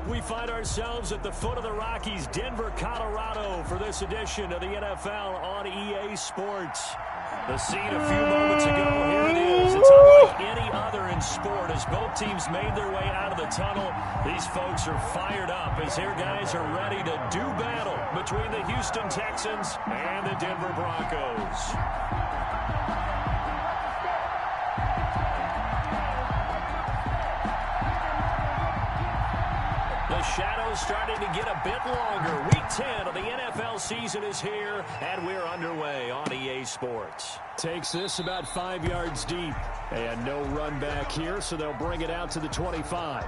We find ourselves at the foot of the Rockies, Denver, Colorado, for this edition of the NFL on EA Sports. The scene a few moments ago, here it is. It's unlike any other in sport as both teams made their way out of the tunnel. These folks are fired up as their guys are ready to do battle between the Houston Texans and the Denver Broncos. The shadow's starting to get a bit longer. Week 10 of the NFL season is here, and we're underway on EA Sports. Takes this about 5 yards deep. And no run back here, so they'll bring it out to the 25.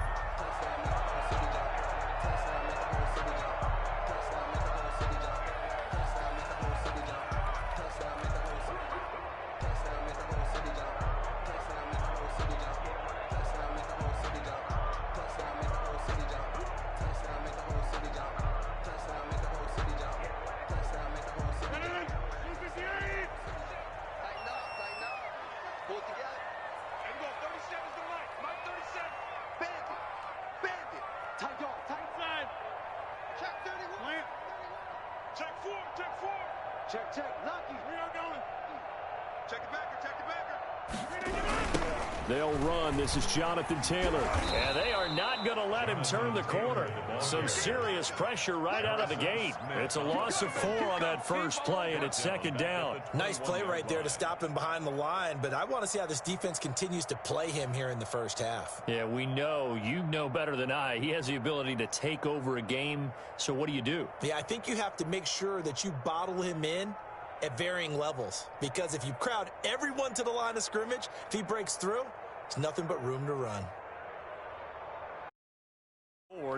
They'll run. This is Jonathan Taylor. And they are not going to let him turn the corner. Some serious pressure right out of the gate. It's a loss of 4 on that first play, and it's second down. Nice play right there to stop him behind the line, but I want to see how this defense continues to play him here in the first half. Yeah, we know. You know better than I. He has the ability to take over a game, so what do? Yeah, I think you have to make sure that you bottle him in at varying levels, because if you crowd everyone to the line of scrimmage, if he breaks through, it's nothing but room to run.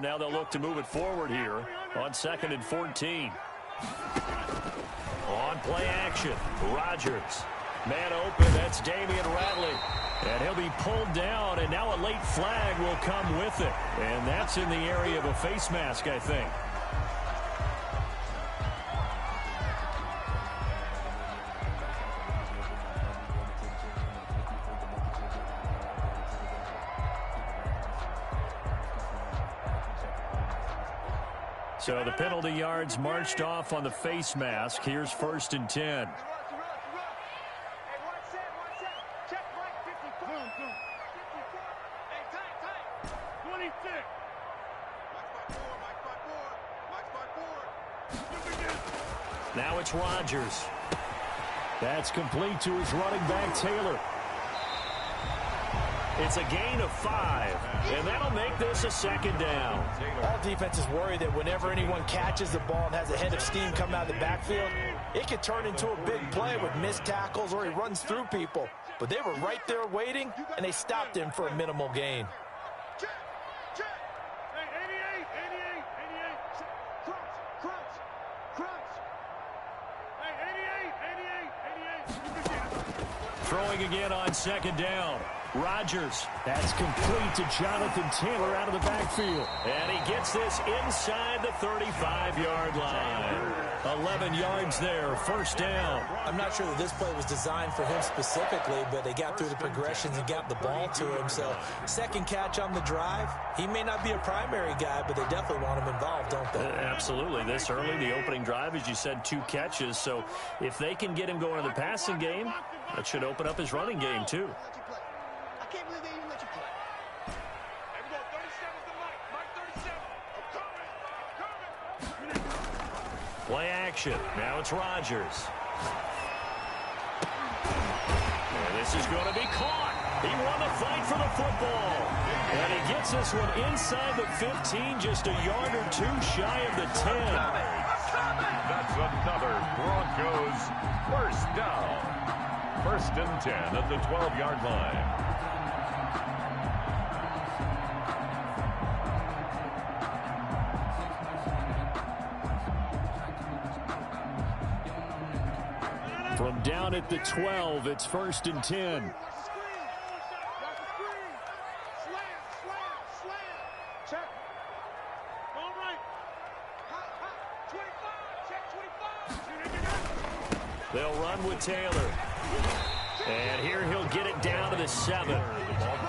Now they'll look to move it forward here on 2nd and 14. On play action, Rodgers. Man open, that's Damian Ratley. And he'll be pulled down, and now a late flag will come with it. And that's in the area of a face mask, I think. So the penalty yards marched off on the face mask. Here's 1st and 10. Now it's Rodgers. That's complete to his running back, Taylor. It's a gain of 5, and that'll make this a second down. All defenses worry that whenever anyone catches the ball and has a head of steam coming out of the backfield, it could turn into a big play with missed tackles or he runs through people. But they were right there waiting, and they stopped him for a minimal gain. Throwing again on 2nd down. Rodgers. That's complete to Jonathan Taylor out of the backfield. And he gets this inside the 35-yard line. 11 yards there, 1st down. I'm not sure that this play was designed for him specifically, but they got through the progressions and got the ball to him. So, second catch on the drive. He may not be a primary guy, but they definitely want him involved, don't they? Absolutely. This early, the opening drive, as you said, 2 catches. So, if they can get him going in the passing game, that should open up his running game, too. Play action. Now it's Rodgers. And this is going to be caught. He won the fight for the football. And he gets this one inside the 15, just a yard or 2 shy of the 10. That's another Broncos first down. 1st and 10 at the 12-yard line. From down at the 12, it's 1st and 10. They'll run with Taylor. And here he'll get it down to the 7.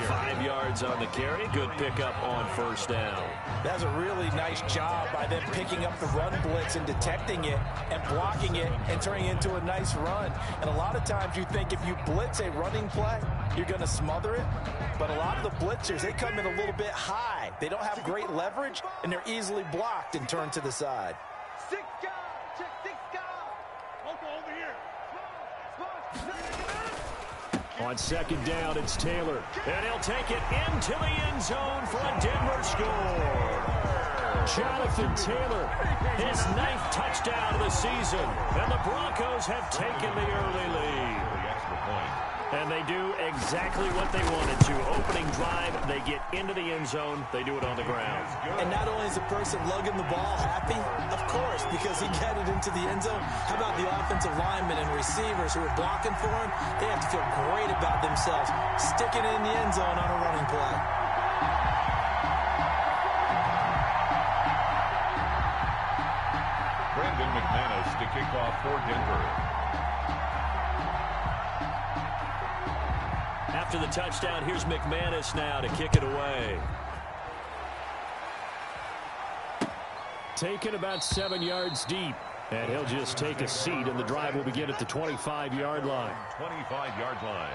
5 yards on the carry. Good pickup on first down. That's a really nice job by them picking up the run blitz and detecting it and blocking it and turning it into a nice run. And a lot of times you think if you blitz a running play, you're going to smother it. But a lot of the blitzers, they come in a little bit high. They don't have great leverage, and they're easily blocked and turned to the side. 6 guys, check 6 guys. Over here. On second down, it's Taylor. And he'll take it into the end zone for a Denver score. Jonathan Taylor, his 9th touchdown of the season. And the Broncos have taken the early lead. And they do exactly what they wanted to. Opening drive, they get into the end zone. They do it on the ground. And not only is the person lugging the ball happy, of course, because he got it into the end zone. How about the offensive linemen and receivers who are blocking for him? They have to feel great about themselves, sticking it in the end zone on a running play. Brandon McManus to kick off for Denver. After the touchdown, here's McManus now to kick it away. Taken about 7 yards deep. And he'll just take a seat, and the drive will begin at the 25-yard line. 25-yard line.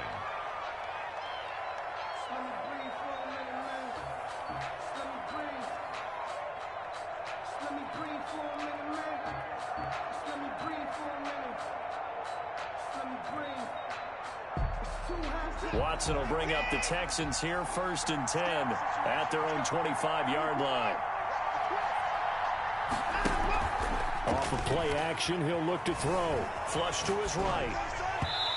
Watson will bring up the Texans here, 1st and 10 at their own 25-yard line. Off of play action, he'll look to throw. Flush to his right.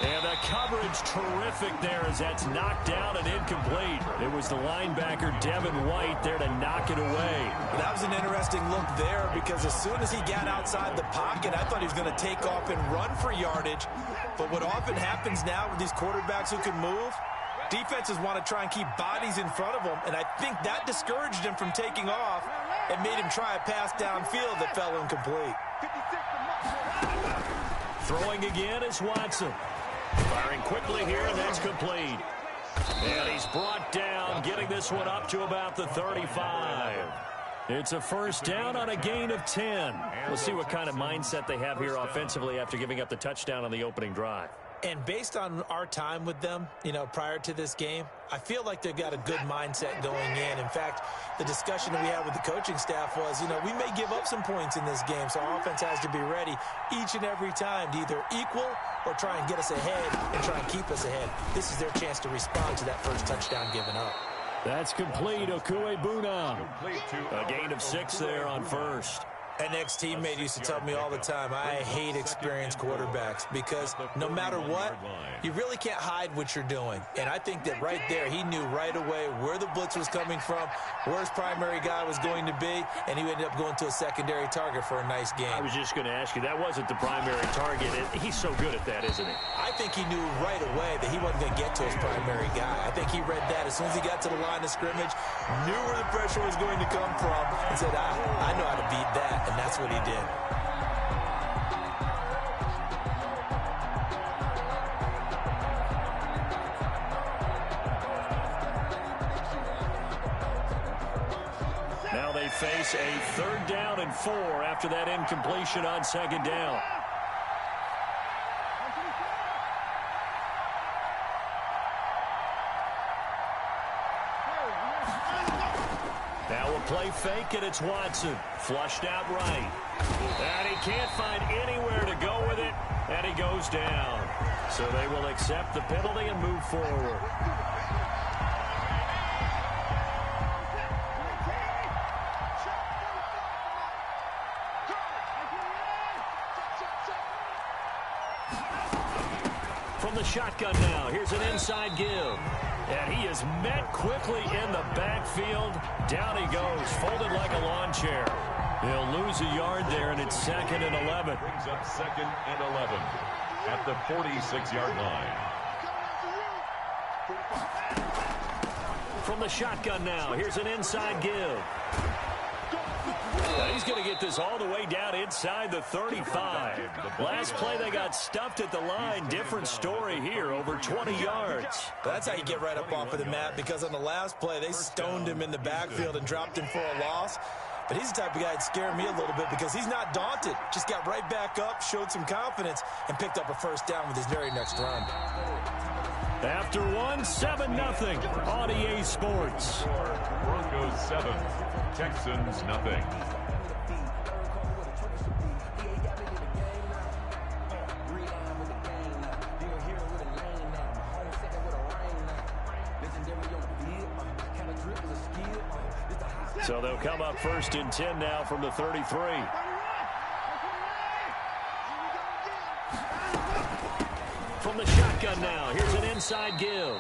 And the coverage terrific there as that's knocked down and incomplete. It was the linebacker, Devin White, there to knock it away. That was an interesting look there because as soon as he got outside the pocket, I thought he was going to take off and run for yardage. But what often happens now with these quarterbacks who can move, defenses want to try and keep bodies in front of them, and I think that discouraged him from taking off and made him try a pass downfield that fell incomplete. Throwing again is Watson. Firing quickly here, and that's complete. And he's brought down, getting this one up to about the 35. It's a first down on a gain of 10. We'll see what kind of mindset they have here offensively after giving up the touchdown on the opening drive. And based on our time with them, prior to this game, I feel like they've got a good mindset going in. In fact, the discussion that we had with the coaching staff was, we may give up some points in this game, so our offense has to be ready each and every time to either equal or try and get us ahead and try and keep us ahead. This is their chance to respond to that first touchdown given up. That's complete. Okuebuna. A gain of 6 there on first. An ex-teammate used to tell me all the time, I hate experienced quarterbacks because no matter what, you really can't hide what you're doing. And I think that right there, he knew right away where the blitz was coming from, where his primary guy was going to be, and he ended up going to a secondary target for a nice game. I was just going to ask you, that wasn't the primary target. He's so good at that, isn't he? I think he knew right away that he wasn't going to get to his primary guy. I think he read that as soon as he got to the line of scrimmage, knew where the pressure was going to come from, and said, I know how to beat that. And that's what he did. Now they face a 3rd down and 4 after that incompletion on 2nd down. Now a play fake, and it's Watson. Flushed out right. And he can't find anywhere to go with it, and he goes down. So they will accept the penalty and move forward. From the shotgun now, here's an inside give. And he is met quickly in the backfield. Down he goes, folded like a lawn chair. He'll lose a yard there, and it's 2nd and 11. Brings up 2nd and 11 at the 46-yard line. From the shotgun now, here's an inside give. Now he's going to get this all the way down inside the 35. Last play they got stuffed at the line. Different story here, over 20 yards. That's how you get right up off of the mat, because on the last play they stoned him in the backfield and dropped him for a loss. But he's the type of guy that scared me a little bit because he's not daunted. Just got right back up, showed some confidence, and picked up a first down with his very next run. After one, 7-0 on EA Sports. Broncos 7, Texans nothing. So they'll come up 1st and 10 now from the 33. From the shotgun now, here's an inside give.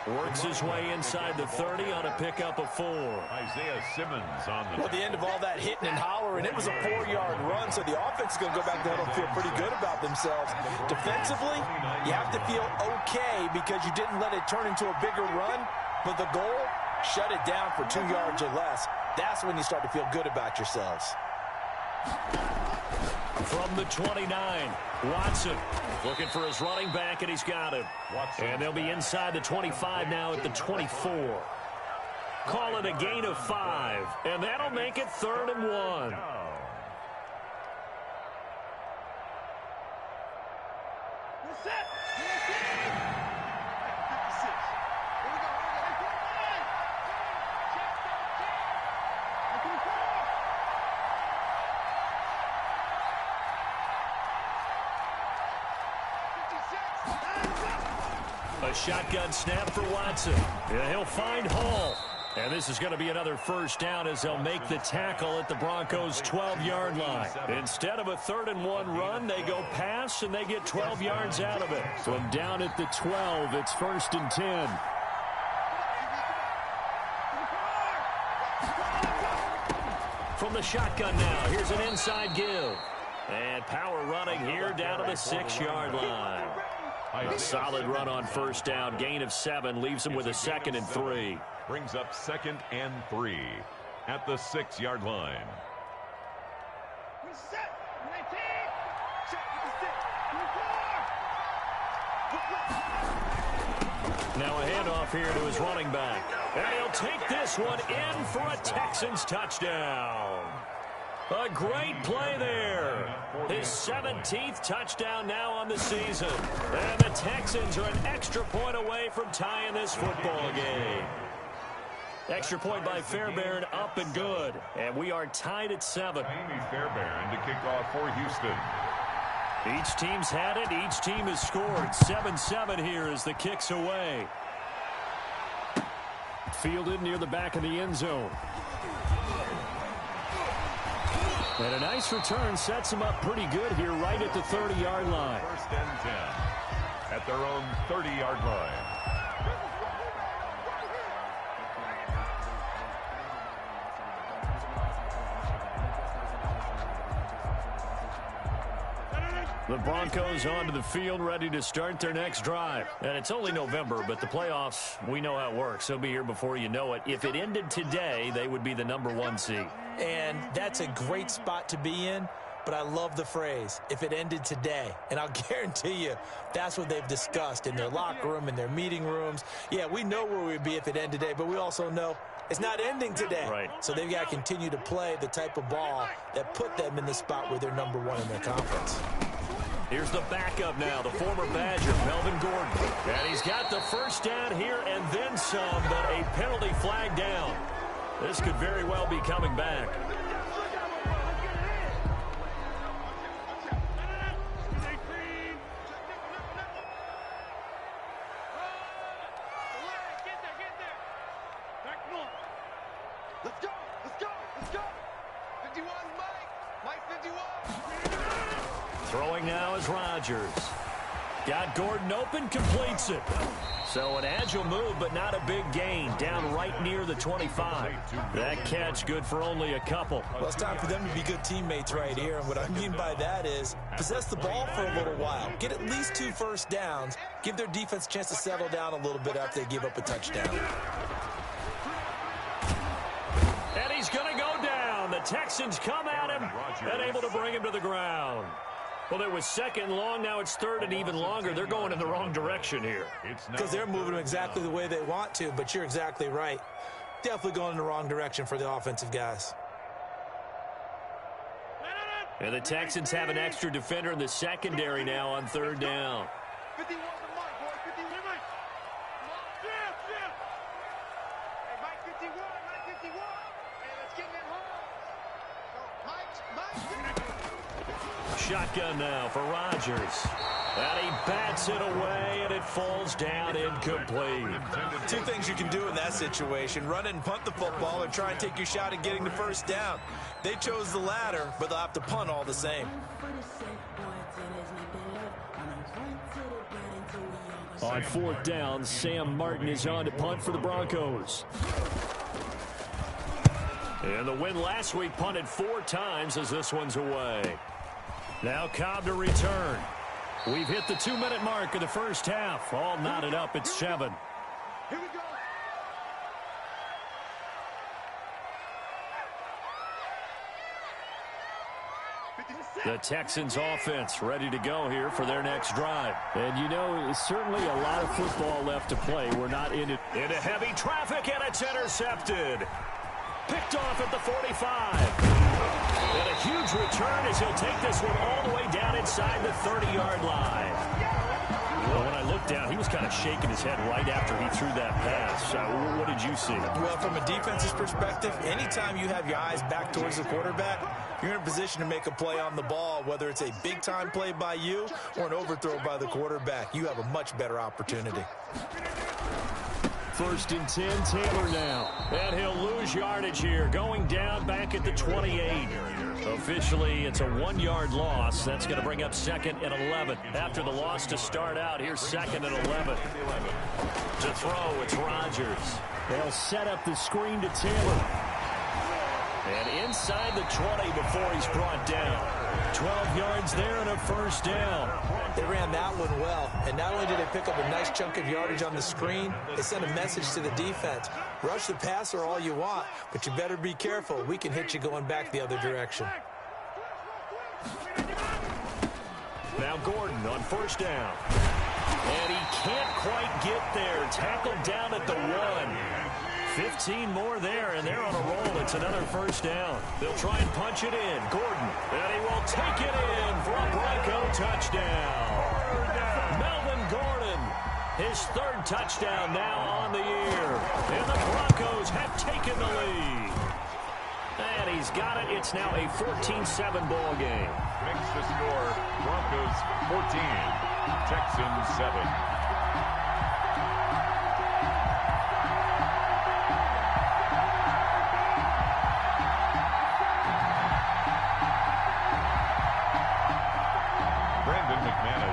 Works his way inside the 30 on a pickup of 4. Isaiah Simmons on the... Well, at the end of all that hitting and hollering, it was a 4-yard run, so the offense is going to go back there and feel pretty good about themselves. Defensively, you have to feel okay because you didn't let it turn into a bigger run, but the goal, shut it down for 2 yards or less. That's when you start to feel good about yourselves. From the 29, Watson looking for his running back, and he's got him. And they'll be inside the 25 now at the 24. Call it a gain of 5, and that'll make it 3rd and 1. A shotgun snap for Watson. Yeah, he'll find Hall. And this is going to be another first down as they'll make the tackle at the Broncos' 12-yard line. Instead of a 3rd and 1 run, they go pass, and they get 12 yards out of it. From down at the 12, it's 1st and 10. From the shotgun now, here's an inside give. And power running here down to the 6-yard line. A solid run on first down. Gain of 7 leaves him with a 2nd and 3. Brings up 2nd and 3 at the 6-yard line. Now a handoff here to his running back. And he'll take this one in for a Texans touchdown. A great play there. His 17th touchdown now on the season. And the Texans are an extra point away from tying this football game. Extra point by Fairbairn, up and good. And we are tied at 7. Amy Fairbairn to kick off for Houston. Each team's had it. Each team has scored. 7-7 here as the kick's away. Fielded near the back of the end zone. And a nice return sets them up pretty good here right at the 30-yard line. 1st and 10 at their own 30-yard line. The Broncos onto the field, ready to start their next drive. And it's only November, but the playoffs, we know how it works. They'll be here before you know it. If it ended today, they would be the number 1 seed. And that's a great spot to be in, but I love the phrase, if it ended today. And I'll guarantee you, that's what they've discussed in their locker room, in their meeting rooms. Yeah, we know where we'd be if it ended today, but we also know it's not ending today. Right. So they've got to continue to play the type of ball that put them in the spot where they're number 1 in their conference. Here's the backup now, the former Badger, Melvin Gordon. And he's got the first down here and then some, but a penalty flag down. This could very well be coming back. Let's go! Let's go! Let's go! 51, Mike 51! Throwing now is Rodgers. Got Gordon open, completes it. So an agile move, but not a big gain. Down right near the 25. That catch good for only a couple. Well, it's time for them to be good teammates right here. And what I mean by that is possess the ball for a little while. Get at least 2 first downs. Give their defense a chance to settle down a little bit after they give up a touchdown. And he's going to go down. The Texans come at him and able to bring him to the ground. Well, it was second and long. Now it's third and even longer. They're going in the wrong direction here. Because they're moving exactly the way they want to, but you're exactly right. Definitely going in the wrong direction for the offensive guys. And the Texans have an extra defender in the secondary now on third down. 51 to Mike, boy. 51. Hey, Mike 51, Mike 51. Hey, let's get him home. So, Mike. Shotgun now for Rodgers. And he bats it away, and it falls down incomplete. Two things you can do in that situation: run it and punt the football, or try and take your shot at getting the first down. They chose the latter, but they'll have to punt all the same. On fourth down, Sam Martin is on to punt for the Broncos. And the win last week punted 4 times as this one's away. Now Cobb to return. We've hit the 2-minute mark of the first half. All knotted up at 7. Here we go. The Texans offense ready to go here for their next drive. And you know, certainly a lot of football left to play. We're not in it. Into heavy traffic, and it's intercepted. Picked off at the 45. And a huge return as he'll take this one all the way down inside the 30-yard line. Well, when I looked down, he was kind of shaking his head right after he threw that pass. What did you see? Well, from a defense's perspective, anytime you have your eyes back towards the quarterback, you're in a position to make a play on the ball, whether it's a big-time play by you or an overthrow by the quarterback. You have a much better opportunity. First and 10, Taylor now. And he'll lose yardage here, going down back at the 28. Officially, it's a 1-yard loss. That's going to bring up 2nd and 11. After the loss to start out, here's 2nd and 11. To throw, it's Rodgers. They'll set up the screen to Taylor. And inside the 20 before he's brought down. 12 yards there and a first down. They ran that one well, and not only did they pick up a nice chunk of yardage on the screen, they sent a message to the defense. Rush the passer all you want, but you better be careful. We can hit you going back the other direction. Now Gordon on first down. And he can't quite get there. Tackled down at the 1. 15 more there, and they're on a roll. It's another first down. They'll try and punch it in. Gordon, and he will take it in for a Bronco touchdown. Melvin Gordon, his 3rd touchdown now on the year. And the Broncos have taken the lead. And he's got it. It's now a 14-7 ball game. Makes the score Broncos 14, Texans 7.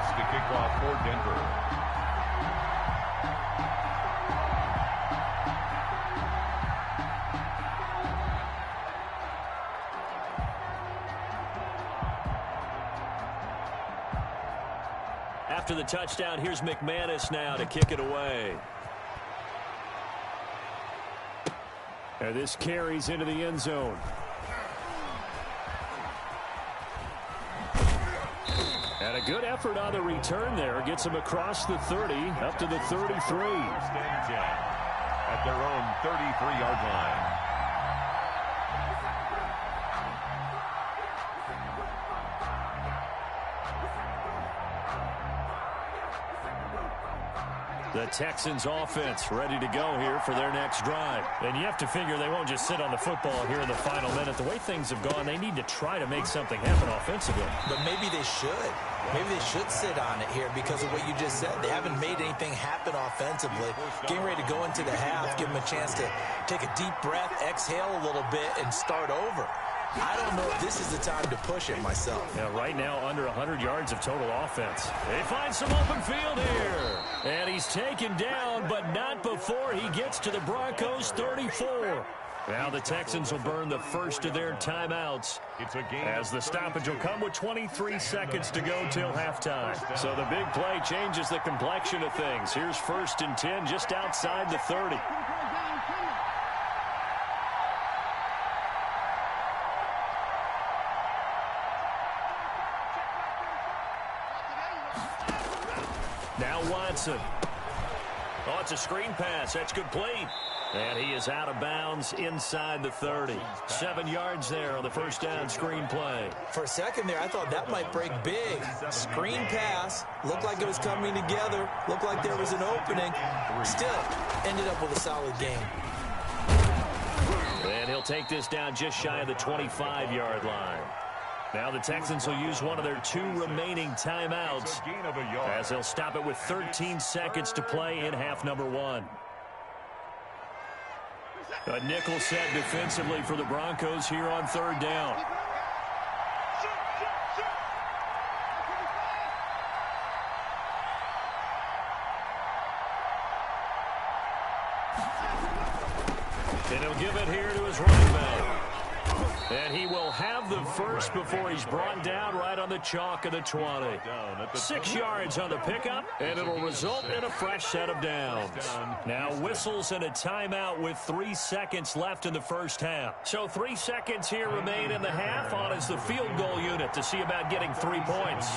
To kick off for Denver. After the touchdown, here's McManus now to kick it away. And this carries into the end zone. And a good effort on the return there. Gets him across the 30, up to the 33. First and 10 at their own 33-yard line. The Texans offense ready to go here for their next drive. And you have to figure they won't just sit on the football here in the final minute. The way things have gone, they need to try to make something happen offensively. But maybe they should. Maybe they should sit on it here because of what you just said. They haven't made anything happen offensively. Getting ready to go into the half, give them a chance to take a deep breath, exhale a little bit, and start over. I don't know if this is the time to push it myself. Yeah, right now under 100 yards of total offense. They find some open field here. And he's taken down, but not before he gets to the Broncos' 34. Now the Texans will burn the first of their timeouts as the stoppage will come with 23 seconds to go till halftime. So the big play changes the complexion of things. Here's 1st and 10 just outside the 30. Now Watson. Oh, it's a screen pass. That's complete. And he is out of bounds inside the 30. 7 yards there on the first down screen play. For a second there, I thought that might break big. Screen pass. Looked like it was coming together. Looked like there was an opening. Still, ended up with a solid game. And he'll take this down just shy of the 25-yard line. Now the Texans will use one of their 2 remaining timeouts as they'll stop it with 13 seconds to play in half number 1. A nickel set defensively for the Broncos here on 3rd down. And he'll give it here to his running back. And he will have the first before he's brought down right on the chalk of the 20. 6 yards on the pickup, and it'll result in a fresh set of downs. Now whistles and a timeout with 3 seconds left in the first half. So 3 seconds here remain in the half on as the field goal unit to see about getting 3 points.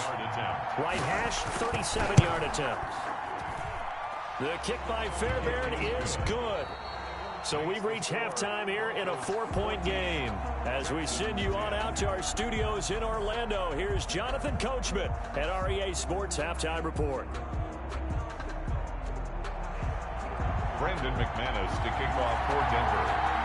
Right hash, 37-yard attempt. The kick by Fairbairn is good. So we've reached halftime here in a 4-point game. As we send you on out to our studios in Orlando, here's Jonathan Coachman at REA Sports Halftime Report. Brendan McManus to kick off for Denver.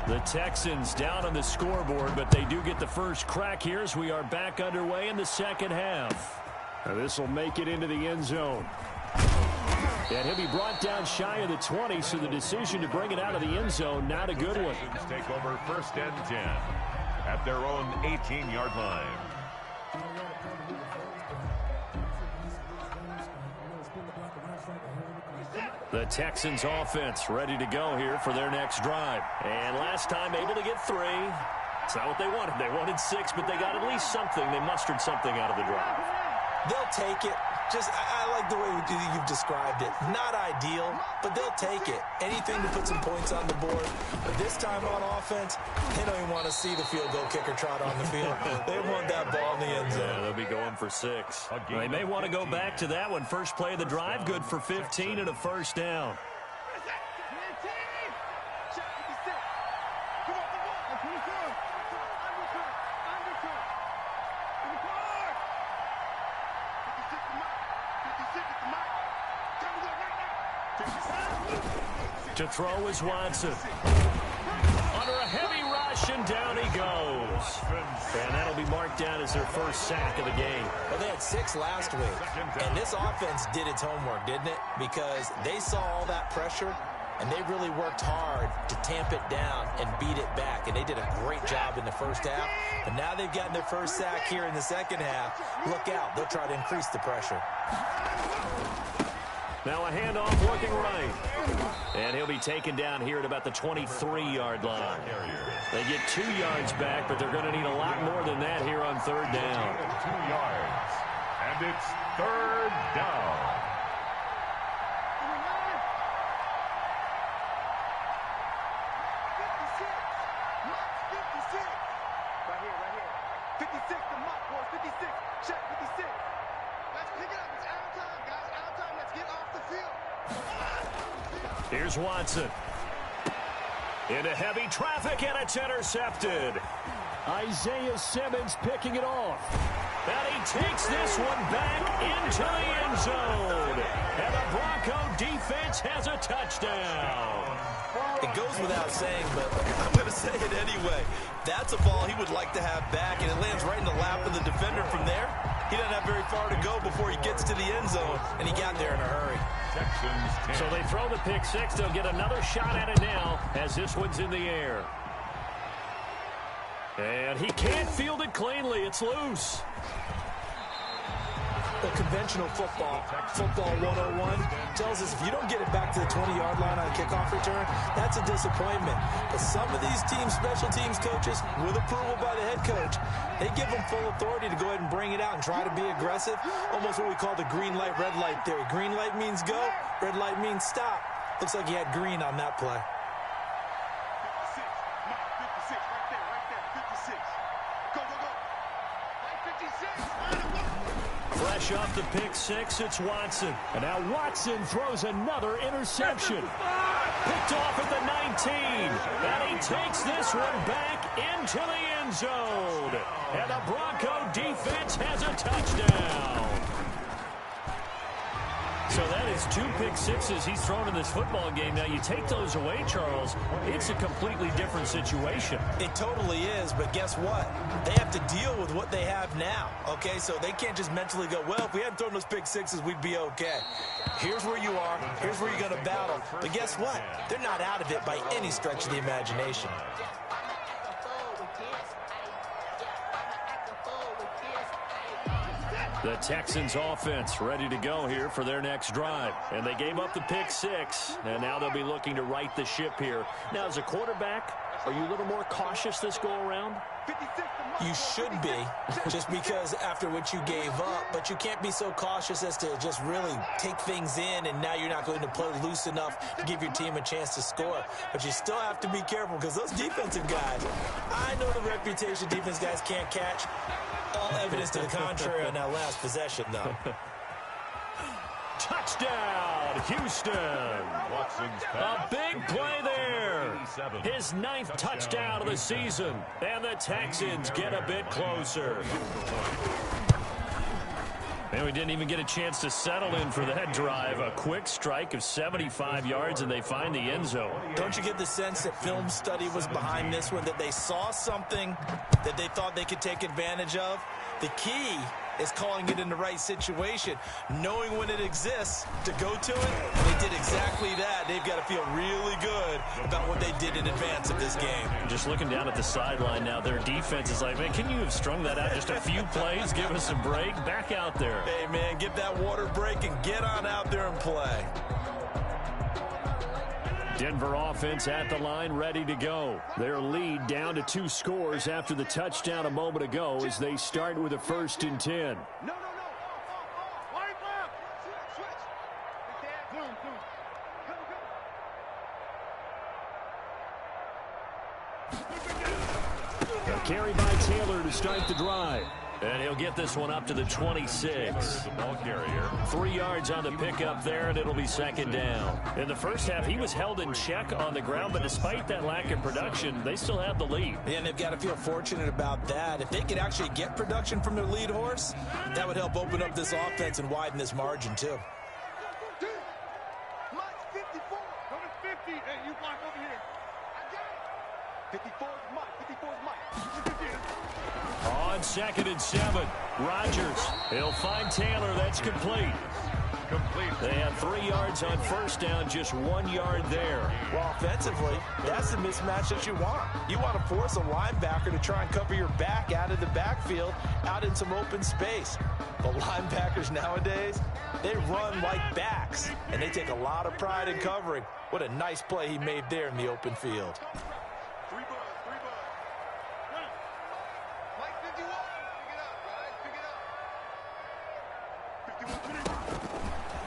The Texans down on the scoreboard, but they do get the first crack here as we are back underway in the second half. Now this will make it into the end zone. And he'll be brought down shy of the 20, so the decision to bring it out of the end zone, not a good one. Take over 1st and 10 at their own 18-yard line. The Texans offense ready to go here for their next drive. And last time able to get 3. It's not what they wanted. They wanted 6, but they got at least something. They mustered something out of the drive. They'll take it. I like the way you've described it. Not ideal, but they'll take it. Anything to put some points on the board. But this time on offense, they don't even want to see the field goal kicker trot on the field. They want that ball in the end zone. Yeah, they'll be going for 6. They may want to go back to that one. First play of the drive, good for 15 and a first down. To throw is Watson. Under a heavy rush, and down he goes. And that'll be marked down as their first sack of the game. Well, they had 6 last week, and this offense did its homework, didn't it? Because they saw all that pressure, and they really worked hard to tamp it down and beat it back. And they did a great job in the first half. But now they've gotten their first sack here in the second half. Look out. They'll try to increase the pressure. Now a handoff working right. And he'll be taken down here at about the 23-yard line. They get 2 yards back, but they're going to need a lot more than that here on 3rd down. 2 yards. And it's 3rd down. Right here. 56, the mark, boys. 56. Check 56. Let's pick it up. It's out of time, guys. Out of time. Let's get off the field. Here's Watson. Into heavy traffic, and it's intercepted. Isaiah Simmons picking it off. And he takes this one back into the end zone. And the Bronco defense has a touchdown. It goes without saying, but I'm going to say it anyway. That's a ball he would like to have back, and it lands right in the lap of the defender from there. He doesn't have very far to go before he gets to the end zone, and he got there in a hurry. So they throw the pick 6. They'll get another shot at it now as this one's in the air. And he can't field it cleanly. It's loose. Well, conventional football 101, tells us if you don't get it back to the 20-yard line on a kickoff return, that's a disappointment. But some of these special teams coaches, with approval by the head coach, they give them full authority to go ahead and bring it out and try to be aggressive. Almost what we call the green light, red light theory. Green light means go, red light means stop. Looks like he had green on that play. 56, 56 right there. Fresh off the pick six, it's Watson. And now Watson throws another interception. Picked off at the 19. And he takes this one back into the end zone. And the Bronco defense has a touchdown. So that is 2 pick sixes he's thrown in this football game. Now, you take those away, Charles, it's a completely different situation. It totally is, but guess what? They have to deal with what they have now, okay? So they can't just mentally go, well, if we hadn't thrown those pick sixes, we'd be okay. Here's where you are. Here's where you're going to battle. But guess what? They're not out of it by any stretch of the imagination. The Texans offense ready to go here for their next drive. And they gave up the pick six, and now they'll be looking to right the ship here. Now, as a quarterback, are you a little more cautious this go-around? You should be, just because after what you gave up, but you can't be so cautious as to just really take things in, and now you're not going to play loose enough to give your team a chance to score. But you still have to be careful, because those defensive guys, I know the reputation defense guys can't catch. All evidence to the contrary on that last possession, though. Touchdown, Houston. A big play there. His 9th touchdown of the season. And the Texans get a bit closer. And we didn't even get a chance to settle in for that drive. A quick strike of 75 yards, and they find the end zone. Don't you get the sense that film study was behind this one, that they saw something that they thought they could take advantage of? The key is calling it in the right situation, knowing when it exists to go to it. They did exactly that. They've got to feel really good about what they did in advance of this game. Just looking down at the sideline now, their defense is like, man, can you have strung that out just a few plays? Give us a break. Back out there. Hey, man, get that water break and get on out there and play. Denver offense at the line, ready to go. Their lead down to 2 scores after the touchdown a moment ago as they start with a 1st and 10. No. Wide left. Switch. Boom. Go. A carry by Taylor to start the drive. And he'll get this one up to the 26. The ball carrier. 3 yards on the pickup there, and it'll be 2nd down. In the first half, he was held in check on the ground, but despite that lack of production, they still have the lead. And they've got to feel fortunate about that. If they could actually get production from their lead horse, that would help open up this offense and widen this margin, too. Mike, 54. Go to 50. Hey, you block over here. I got it. 54 is Mike. 54 is Mike. On 2nd and 7, Rodgers. He'll find Taylor. That's complete. They have 3 yards on 1st down, just 1 yard there. Well, offensively, that's the mismatch that you want. You want to force a linebacker to try and cover your back out of the backfield, out in some open space. The linebackers nowadays, they run like backs, and they take a lot of pride in covering. What a nice play he made there in the open field.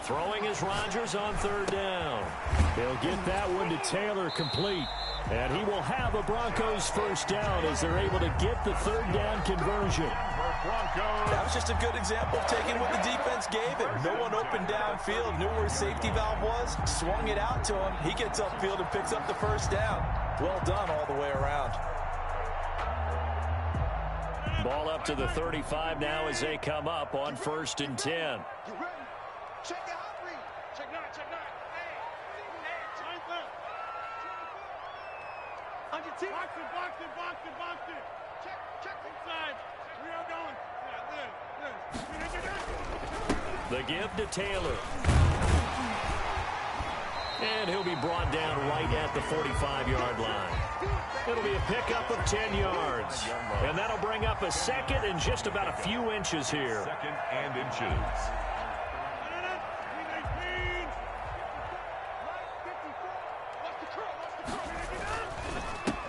Throwing is Rodgers on 3rd down. They'll get that one to Taylor complete. And he will have a Broncos 1st down as they're able to get the 3rd down conversion. That was just a good example of taking what the defense gave him. No one open downfield, knew where his safety valve was, swung it out to him. He gets upfield and picks up the 1st down. Well done all the way around. Ball up to the 35 now as they come up on 1st and 10. You ready? Check the hot read. Check 9. Hey, time left. On your team. Box it. Check. Inside. We are going. Yeah, The give to Taylor. And he'll be brought down right at the 45-yard line. It'll be a pickup of 10 yards. And that'll bring up a 2nd and just about a few inches here. 2nd and inches.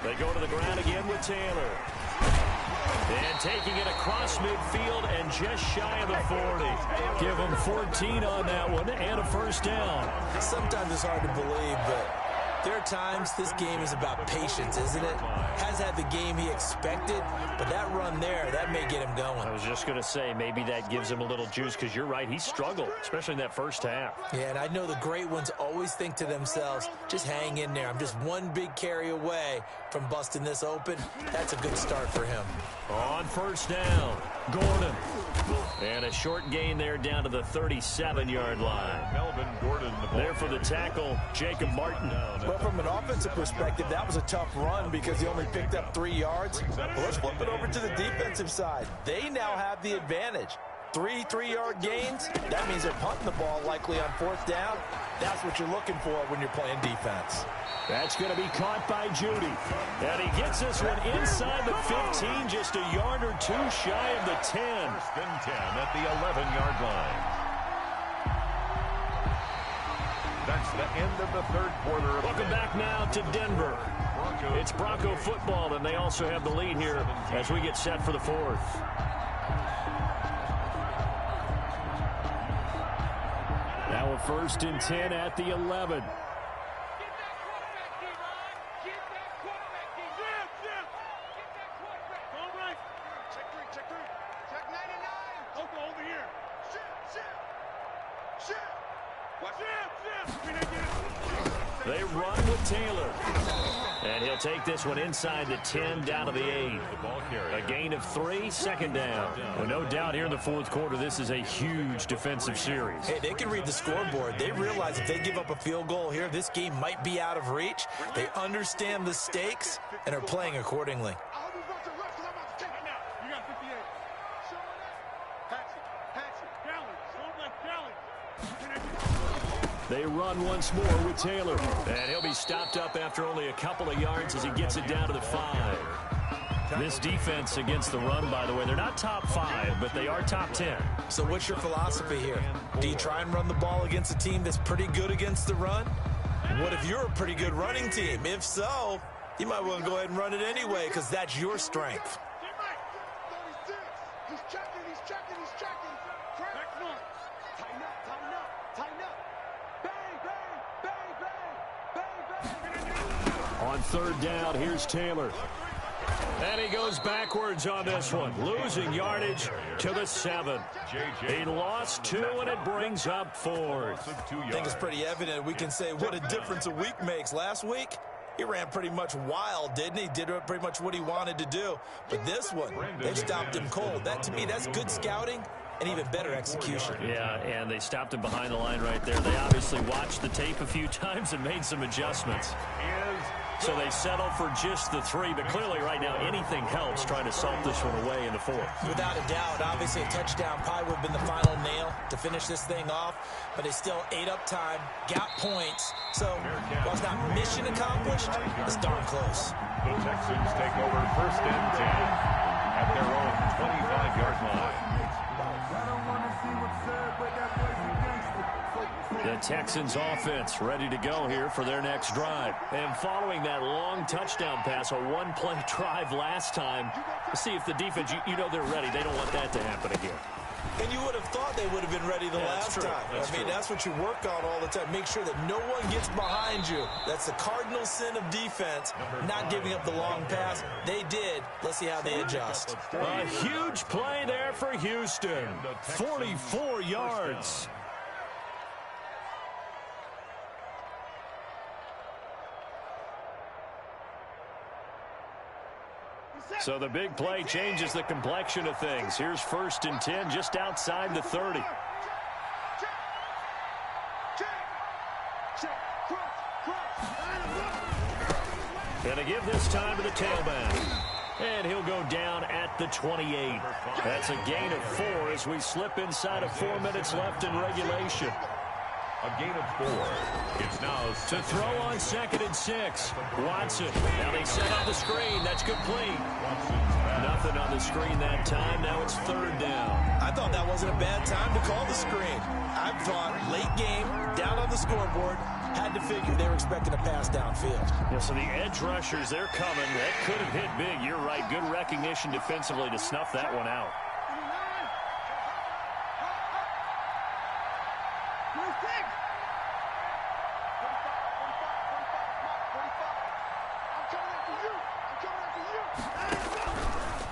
They go to the ground again with Taylor. And taking it across midfield and just shy of the 40. Give them 14 on that one and a 1st down. Sometimes it's hard to believe, but There are times this game is about patience, isn't it? Has had the game he expected, but that run there, that may get him going. I was just going to say, maybe that gives him a little juice, because you're right, he struggled, especially in that first half. Yeah, and I know the great ones always think to themselves, just hang in there. I'm just one big carry away from busting this open. That's a good start for him. On first down, Gordon. And a short gain there down to the 37-yard line. Melvin Gordon. There for the tackle, Jacob Martin. Well, from an offensive perspective, that was a tough run because he only picked up 3 yards. But let's flip it over to the defensive side. They now have the advantage. 3 3-yard gains. That means they're punting the ball likely on fourth down. That's what you're looking for when you're playing defense. That's going to be caught by Judy. And he gets this one inside the 15, just a yard or two shy of the 10. First and 10 at the 11-yard line. That's the end of the third quarter. Welcome back now to Denver. It's Bronco football, and they also have the lead here as we get set for the fourth. Now a first and 10 at the 11. They run with Taylor. And he'll take this one inside the 10, down to the 8. A gain of 3, second down. Well, no doubt here in the fourth quarter, this is a huge defensive series. Hey, they can read the scoreboard. They realize if they give up a field goal here, this game might be out of reach. They understand the stakes and are playing accordingly. They run once more with Taylor. And he'll be stopped up after only a couple of yards as he gets it down to the 5. This defense against the run, by the way, they're not top 5, but they are top 10. So what's your philosophy here? Do you try and run the ball against a team that's pretty good against the run? What if you're a pretty good running team? If so, you might want to go ahead and run it anyway because that's your strength. He's checking. Tighten up. Bang, bang, bang, bang. On third down, here's Taylor. And he goes backwards on this one, losing yardage to the 7. He lost 2, and it brings up 4th. I think it's pretty evident. We can say what a difference a week makes. Last week, he ran pretty much wild, didn't he? Did pretty much what he wanted to do. But this one, they stopped him cold. That, to me, that's good scouting and even better execution. Yeah, and they stopped him behind the line right there. They obviously watched the tape a few times and made some adjustments. So they settled for just the 3, but clearly right now anything helps trying to salt this one away in the 4th. Without a doubt, obviously a touchdown probably would have been the final nail to finish this thing off, but they still ate up time, got points. So while it's not mission accomplished, it's darn close. The Texans take over first and 10 at their own 25-yard line. The Texans offense ready to go here for their next drive. And following that long touchdown pass, a one-play drive last time, to see if the defense, you know they're ready. They don't want that to happen again. And you would have thought they would have been ready the last time. I mean, that's what you work on all the time. Make sure that no one gets behind you. That's the cardinal sin of defense, not giving up the long pass. They did. Let's see how they adjust. A huge play there for Houston. 44 yards. So the big play changes the complexion of things. Here's first and 10 just outside the 30. Gonna give this time to the tailback. And he'll go down at the 28. That's a gain of 4 as we slip inside of 4 minutes left in regulation. A gain of 4. It's now to throw on 2nd and 6. Watson. Now they set up the screen. That's complete. Nothing on the screen that time. Now it's 3rd down. I thought that wasn't a bad time to call the screen. I thought late game, down on the scoreboard, had to figure they were expecting a pass downfield. Yeah, so the edge rushers, they're coming. That could have hit big. You're right. Good recognition defensively to snuff that one out.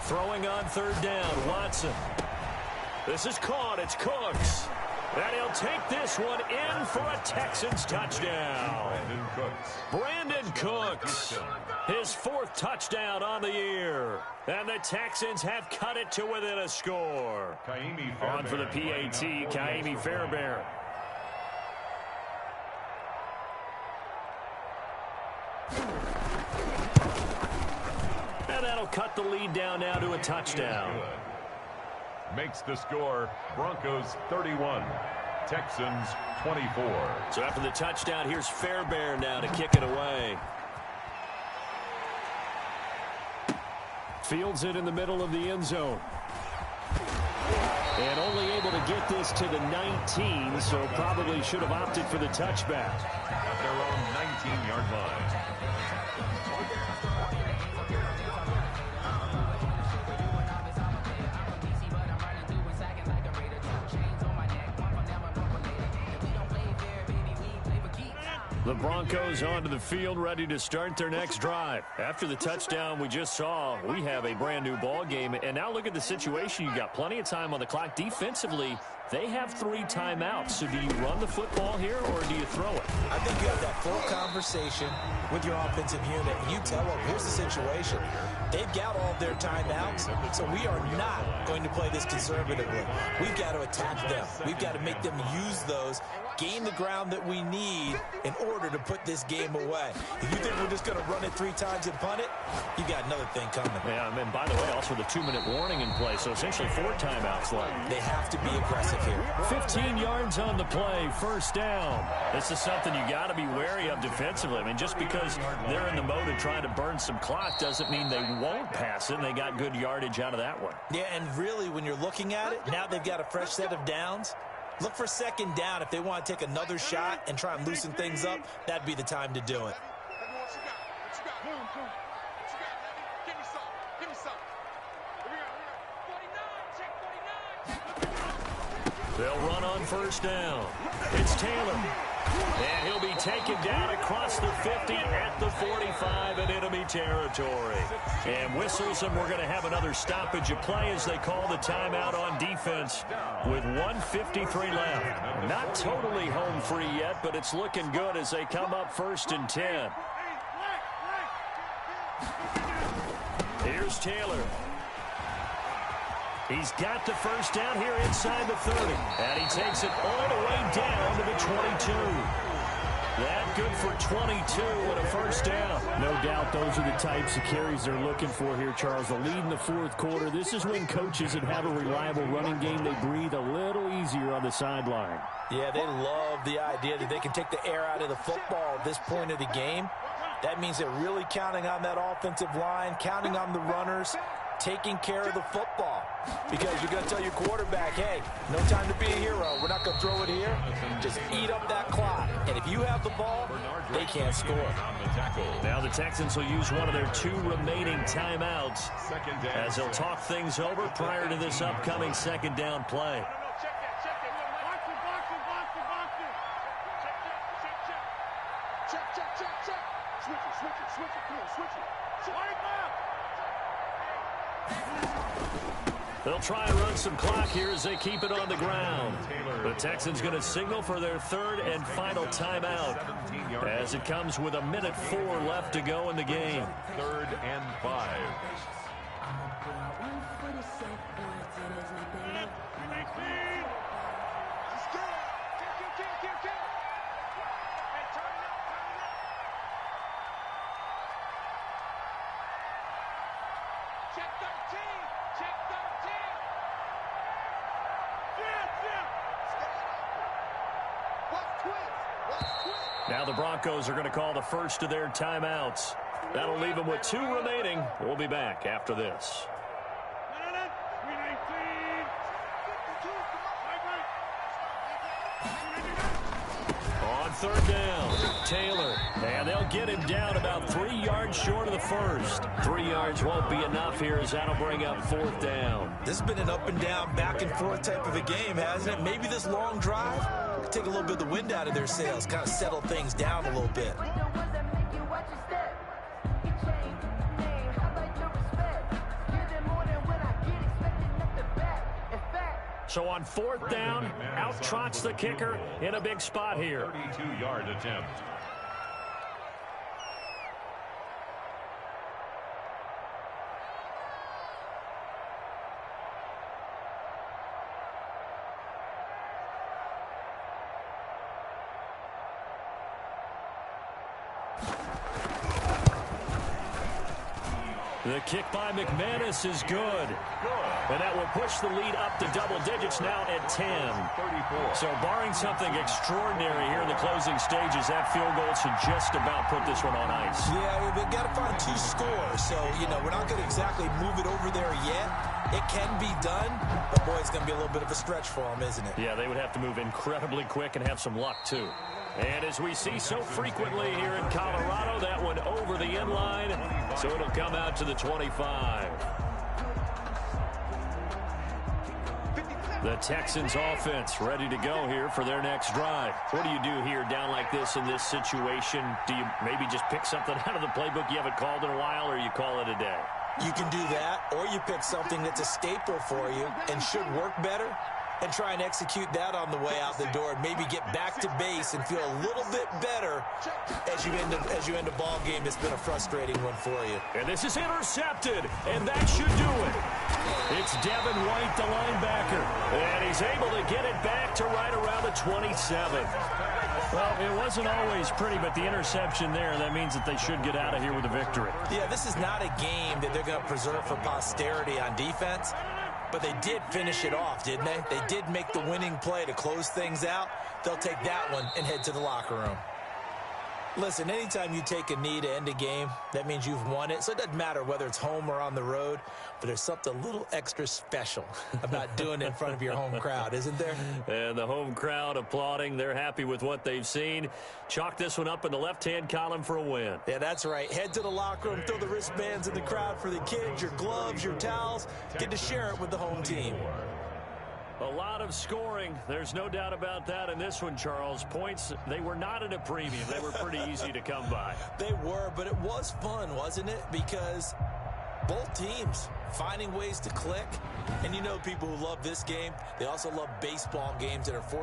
Throwing on third down, Watson. This is caught. It's Cooks. And he'll take this one in for a Texans touchdown. Brandon Cooks. His 4th touchdown on the year. And the Texans have cut it to within a score. On for the PAT, Ka'imi Fairbairn. And that'll cut the lead down now to a touchdown. Makes the score Broncos 31, Texans 24. So after the touchdown, here's Fairbairn now to kick it away. Fields it in the middle of the end zone. And only able to get this to the 19, so probably should have opted for the touchback. At their own 19-yard line. The Broncos onto the field, ready to start their next drive. After the touchdown we just saw, we have a brand new ball game. And now look at the situation. You got plenty of time on the clock. Defensively, they have 3 timeouts. So do you run the football here or do you throw it? I think you have that full conversation with your offensive unit, and you tell them, here's the situation. They've got all of their timeouts, so we are not going to play this conservatively. We've got to attack them. We've got to make them use those, gain the ground that we need in order to put this game away. If you think we're just going to run it 3 times and punt it, you got another thing coming. Yeah, and by the way, also the 2-minute warning in play, so essentially 4 timeouts left. They have to be aggressive here. 15 yards on the play, first down. This is something you got to be wary of defensively. I mean, just because they're in the mode of trying to burn some clock doesn't mean they won't pass it, and they got good yardage out of that one. Yeah, and really, when you're looking at it, now they've got a fresh set of downs. Look for second down. If they want to take another shot and try and loosen things up, that'd be the time to do it. They'll run on first down. It's Taylor. And he'll be taken down across the 50 at the 45 in enemy territory. And whistles, and we're going to have another stoppage of play as they call the timeout on defense with 1:53 left. Not totally home free yet, but it's looking good as they come up 1st and 10. Here's Taylor. He's got the first down here inside the 30. And he takes it all the way down to the 22. That good for 22 and a first down. No doubt those are the types of carries they're looking for here, Charles. The lead in the 4th quarter. This is when coaches that have a reliable running game, they breathe a little easier on the sideline. Yeah, they love the idea that they can take the air out of the football at this point of the game. That means they're really counting on that offensive line, counting on the runners, taking care of the football. Because you're going to tell your quarterback, hey, no time to be a hero. We're not going to throw it here. Just eat up that clock. And if you have the ball, they can't score. Now the Texans will use one of their 2 remaining timeouts as they'll talk things over prior to this upcoming second down play. They'll try and run some clock here as they keep it on the ground. The Texans going to signal for their 3rd and final timeout as it comes with 1:04 left to go in the game. 3rd and 5. Now the Broncos are going to call the first of their timeouts. That'll leave them with 2 remaining. We'll be back after this. On 3rd down, Taylor. And they'll get him down about 3 yards short of the first. 3 yards won't be enough here as that'll bring up 4th down. This has been an up and down, back and forth type of a game, hasn't it? Maybe this long drive could take a little bit of the wind out of their sails, kind of settle things down a little bit. So on 4th down, out trots the kicker in a big spot here. 32-yard attempt. The kick by McManus is good. And that will push the lead up to double digits now at 10. 34. So barring something extraordinary here in the closing stages, that field goal should just about put this one on ice. Yeah, we've got to find 2 scores. So, we're not going to exactly move it over there yet. It can be done, but boy, it's going to be a little bit of a stretch for them, isn't it? Yeah, they would have to move incredibly quick and have some luck, too. And as we see so frequently here in Colorado, that one over the end line, so it'll come out to the 25. The Texans offense ready to go here for their next drive. What do you do here down like this in this situation? Do you maybe just pick something out of the playbook you haven't called in a while, or you call it a day? You can do that, or you pick something that's a staple for you and should work better, and try and execute that on the way out the door, and maybe get back to base and feel a little bit better as you end a ball game that's been a frustrating one for you. And this is intercepted, and that should do it. It's Devin White, the linebacker, and he's able to get it back to right around the 27. Well, it wasn't always pretty, but the interception there, that means that they should get out of here with a victory. Yeah, this is not a game that they're going to preserve for posterity on defense. But they did finish it off, didn't they? They did make the winning play to close things out. They'll take that one and head to the locker room. Listen, anytime you take a knee to end a game, that means you've won it. So it doesn't matter whether it's home or on the road, but there's something a little extra special about doing it in front of your home crowd, isn't there? And the home crowd applauding. They're happy with what they've seen. Chalk this one up in the left-hand column for a win. Yeah, that's right. Head to the locker room, throw the wristbands in the crowd for the kids, your gloves, your towels. Get to share it with the home team. A lot of scoring. There's no doubt about that in this one, Charles. Points, they were not at a premium. They were pretty easy to come by. They were, but it was fun, wasn't it? Because both teams finding ways to click. And people who love this game, they also love baseball games that are 14